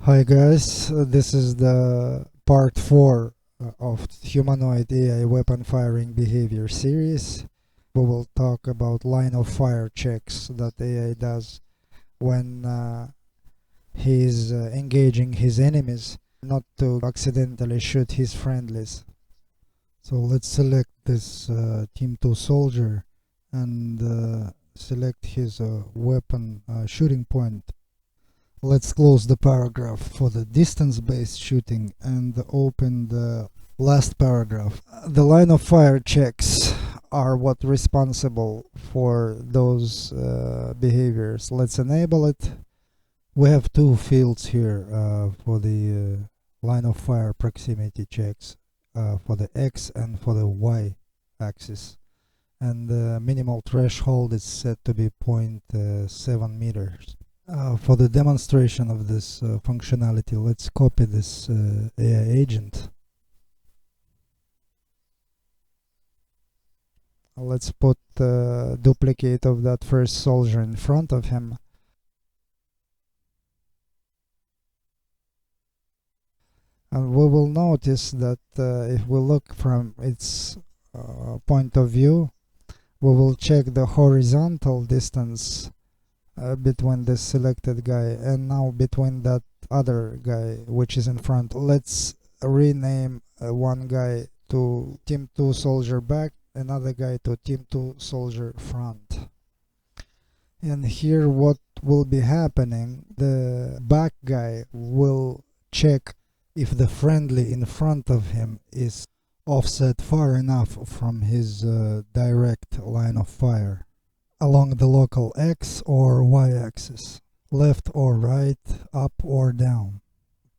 Hi guys, this is the part 4 of Humanoid AI weapon firing behavior series. We will talk about line of fire checks that AI does when he is engaging his enemies, not to accidentally shoot his friendlies. So let's select this Team 2 soldier and select his weapon shooting point. Let's close the paragraph for the distance-based shooting and open the last paragraph. The line of fire checks are what responsible for those behaviors. Let's enable it. We have two fields here for the line of fire proximity checks, for the X and for the Y axis. And the minimal threshold is set to be 0.7 meters. For the demonstration of this functionality, let's copy this AI agent. Let's put a duplicate of that first soldier in front of him. And we will notice that if we look from its point of view, we will check the horizontal distance between this selected guy and now between that other guy which is in front. Let's rename one guy to Team 2 soldier back, another guy to Team 2 soldier front. And here what will be happening, the back guy will check if the friendly in front of him is offset far enough from his direct line of fire along the local X or Y axis, left or right, up or down,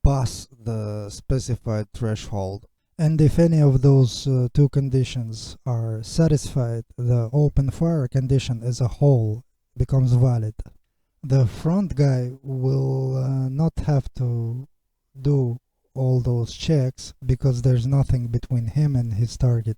past the specified threshold. And if any of those two conditions are satisfied, the open fire condition as a whole becomes valid. The front guy will not have to do all those checks because there's nothing between him and his target.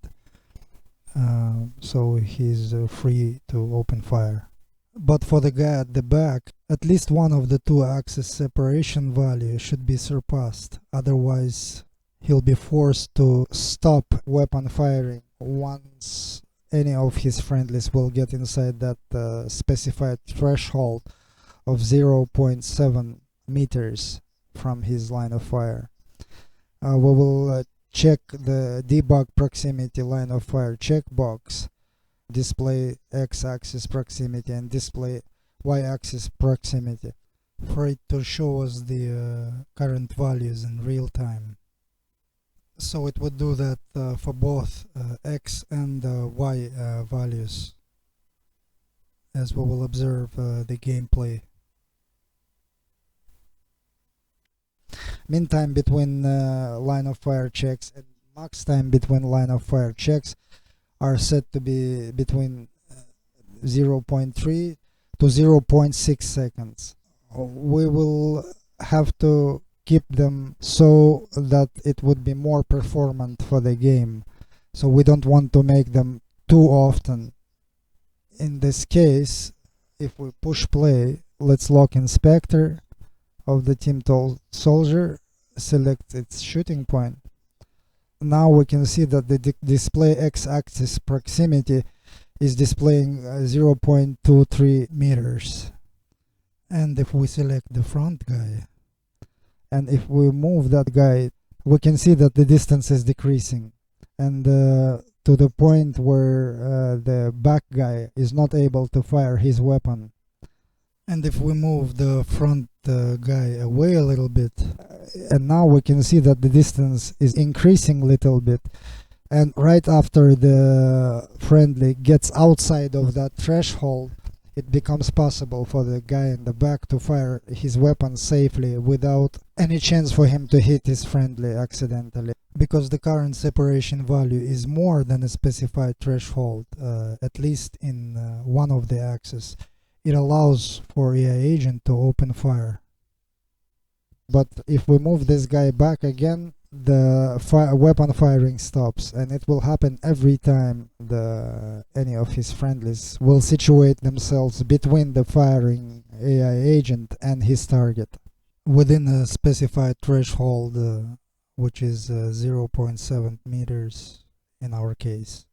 So he's free to open fire. But for the guy at the back, at least one of the two axis separation value should be surpassed. Otherwise, he'll be forced to stop weapon firing once any of his friendlies will get inside that specified threshold of 0.7 meters from his line of fire. We will check the debug proximity line of fire checkbox, display x-axis proximity and display y-axis proximity for it to show us the current values in real time. So it would do that for both x and y values, as we will observe the gameplay. Mean time between line of fire checks and max time between line of fire checks are set to be between 0.3 to 0.6 seconds. We will have to keep them so that it would be more performant for the game. So we don't want to make them too often. In this case, if we push play, let's lock inspector of the Team 2 soldier, select its shooting point. Now we can see that the display x-axis proximity is displaying 0.23 meters. And if we select the front guy, and if we move that guy, we can see that the distance is decreasing, and to the point where the back guy is not able to fire his weapon. And if we move the front guy away a little bit, and now we can see that the distance is increasing a little bit, and right after the friendly gets outside of that threshold, it becomes possible for the guy in the back to fire his weapon safely without any chance for him to hit his friendly accidentally. Because the current separation value is more than a specified threshold, at least in one of the axes, it allows for AI agent to open fire. But if we move this guy back again, the weapon firing stops, and it will happen every time any of his friendlies will situate themselves between the firing AI agent and his target. within a specified threshold, which is 0.7 meters in our case.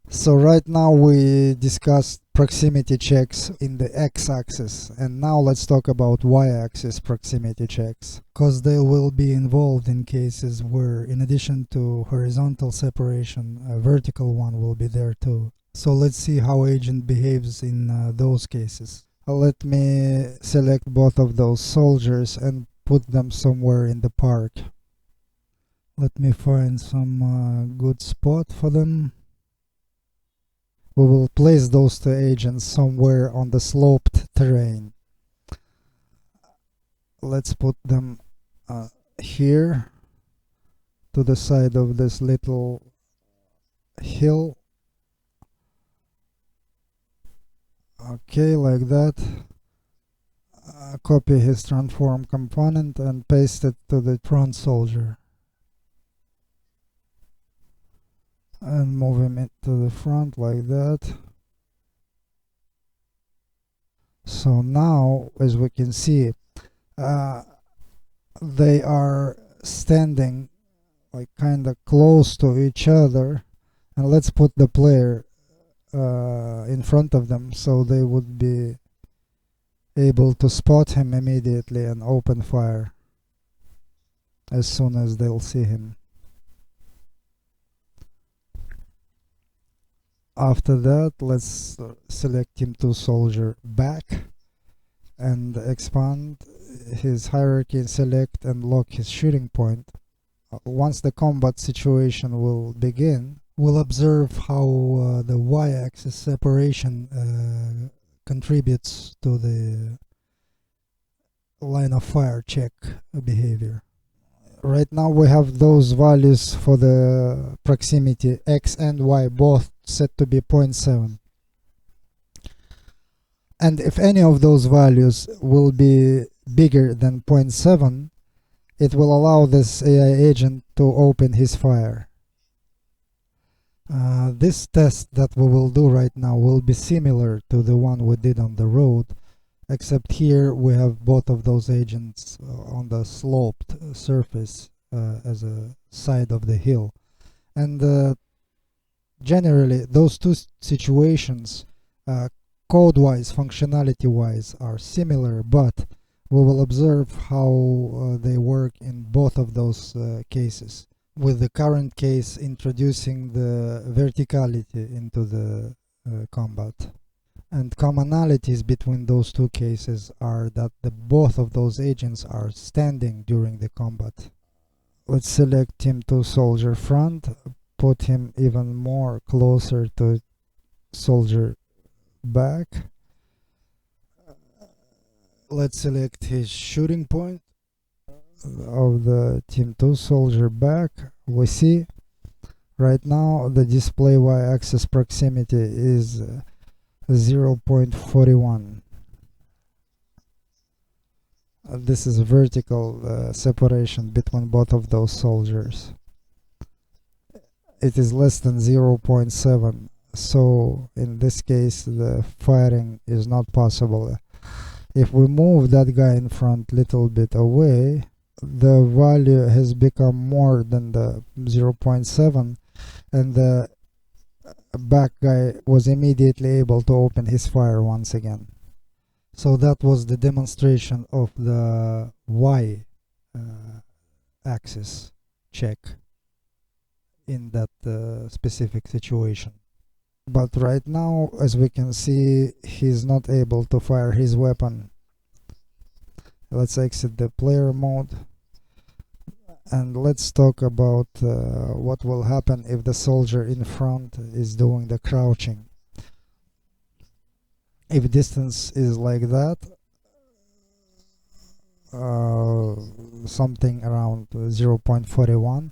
So right now we discussed proximity checks in the x-axis, and now let's talk about y-axis proximity checks, because they will be involved in cases where, in addition to horizontal separation, a vertical one will be there too. So let's see how agent behaves in those cases. Let me select both of those soldiers and put them somewhere in the park. Let me find some good spot for them. We will place those two agents somewhere on the sloped terrain. Let's put them here to the side of this little hill. Okay, like that. Copy his transform component and paste it to the front soldier. And move him into the front like that. So now, as we can see, they are standing like kind of close to each other, and let's put the player in front of them so they would be able to spot him immediately and open fire as soon as they'll see him. After that, let's select Team 2 soldier back and expand his hierarchy and select and lock his shooting point. Once the combat situation will begin, we'll observe how the y-axis separation contributes to the line of fire check behavior. Right now we have those values for the proximity x and y both set to be 0.7. And if any of those values will be bigger than 0.7, it will allow this AI agent to open his fire. This test that we will do right now will be similar to the one we did on the road, except here we have both of those agents on the sloped surface as a side of the hill. And generally those two situations, code-wise, functionality-wise, are similar, but we will observe how they work in both of those cases, with the current case introducing the verticality into the combat. And commonalities between those two cases are that both of those agents are standing during the combat. Let's select Team 2 soldier front, put him even more closer to soldier back. Let's select his shooting point of the Team 2 soldier back. We see right now the display y-axis proximity is 0.41. This is vertical separation between both of those soldiers. It is less than 0.7, so in this case the firing is not possible. If we move that guy in front a little bit away, the value has become more than the 0.7, and the back guy was immediately able to open his fire once again. So that was the demonstration of the y axis check in that specific situation. But right now, as we can see, he's not able to fire his weapon. Let's exit the player mode and let's talk about what will happen if the soldier in front is doing the crouching. If distance is like that, something around 0.41,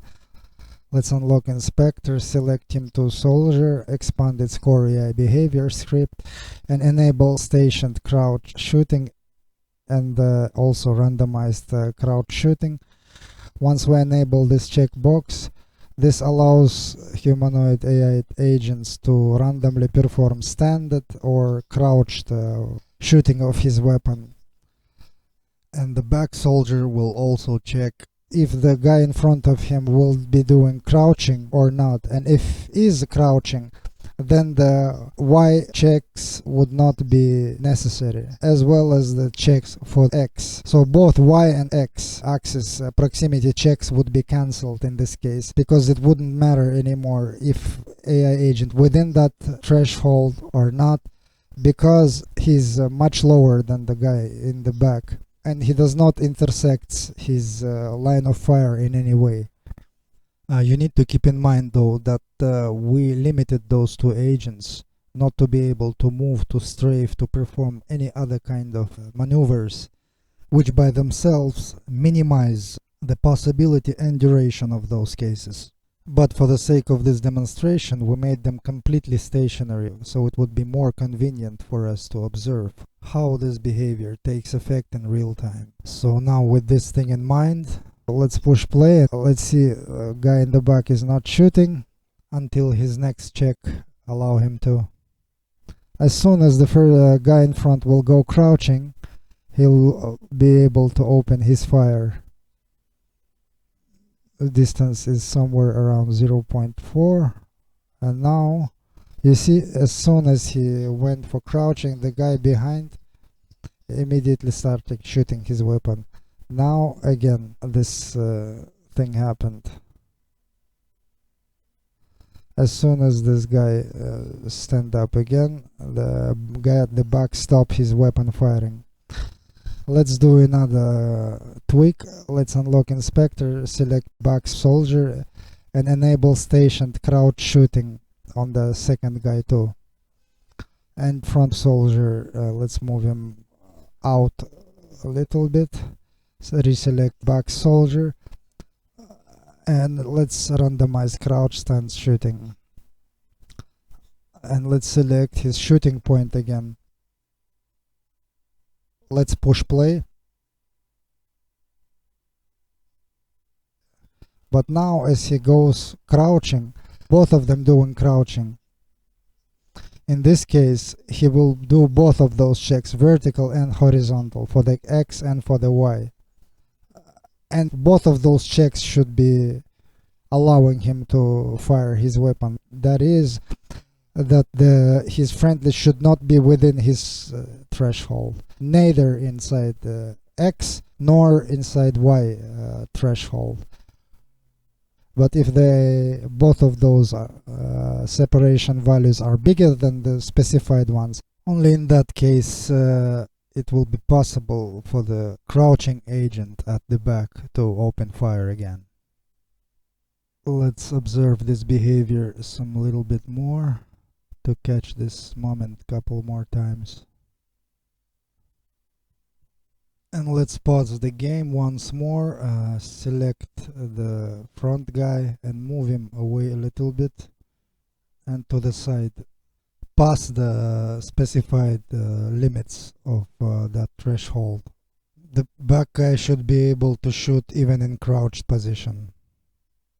let's unlock inspector, select Team 2 soldier, expand its core AI behavior script, and enable stationed crouch shooting and also randomized crouch shooting. Once we enable this checkbox, this allows humanoid AI agents to randomly perform standard or crouched shooting of his weapon. And the back soldier will also check if the guy in front of him will be doing crouching or not, and if is crouching, then the Y checks would not be necessary, as well as the checks for X. So both Y and X axis proximity checks would be cancelled in this case, because it wouldn't matter anymore if AI agent within that threshold or not, because he's much lower than the guy in the back, and he does not intersect his line of fire in any way. You need to keep in mind though that we limited those two agents not to be able to move, to strafe, to perform any other kind of maneuvers, which by themselves minimize the possibility and duration of those cases. But for the sake of this demonstration, we made them completely stationary, so it would be more convenient for us to observe how this behavior takes effect in real time. So now with this thing in mind, let's push play. Let's see, guy in the back is not shooting until his next check allow him to. As soon as the first guy in front will go crouching, he'll be able to open his fire. The distance is somewhere around 0.4, and now you see, as soon as he went for crouching, the guy behind immediately started shooting his weapon. Now again this thing happened. As soon as this guy stand up again, the guy at the back stopped his weapon firing. Let's do another tweak. Let's unlock inspector, select back soldier, and enable stationed crouch shooting on the second guy too. And front soldier, let's move him out a little bit. So reselect back soldier, and let's randomize crouch stance shooting, and let's select his shooting point again. Let's push play. But now as he goes crouching, both of them doing crouching, in this case he will do both of those checks, vertical and horizontal, for the X and for the Y, and both of those checks should be allowing him to fire his weapon. That is, that his friendly should not be within his threshold, neither inside X nor inside Y threshold. But if both of those separation values are bigger than the specified ones, only in that case it will be possible for the crouching agent at the back to open fire again. Let's observe this behavior some little bit more to catch this moment a couple more times. And let's pause the game once more, select the front guy and move him away a little bit and to the side, past the specified limits of that threshold. The back guy should be able to shoot even in crouched position.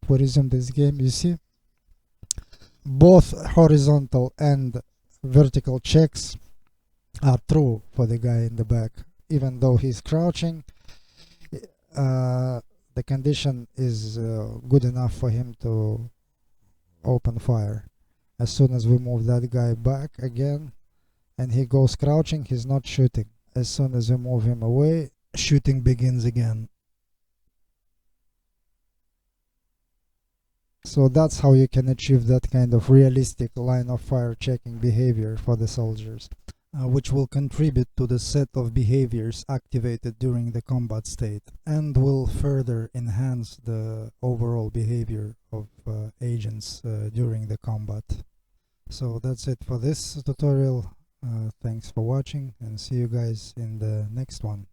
We resume this game. You see, both horizontal and vertical checks are true for the guy in the back. Even though he's crouching, the condition is good enough for him to open fire. As soon as we move that guy back again and he goes crouching, he's not shooting. As soon as we move him away, shooting begins again. So that's how you can achieve that kind of realistic line of fire checking behavior for the soldiers, which will contribute to the set of behaviors activated during the combat state and will further enhance the overall behavior of agents during the combat. So that's it for this tutorial. Thanks for watching, and see you guys in the next one.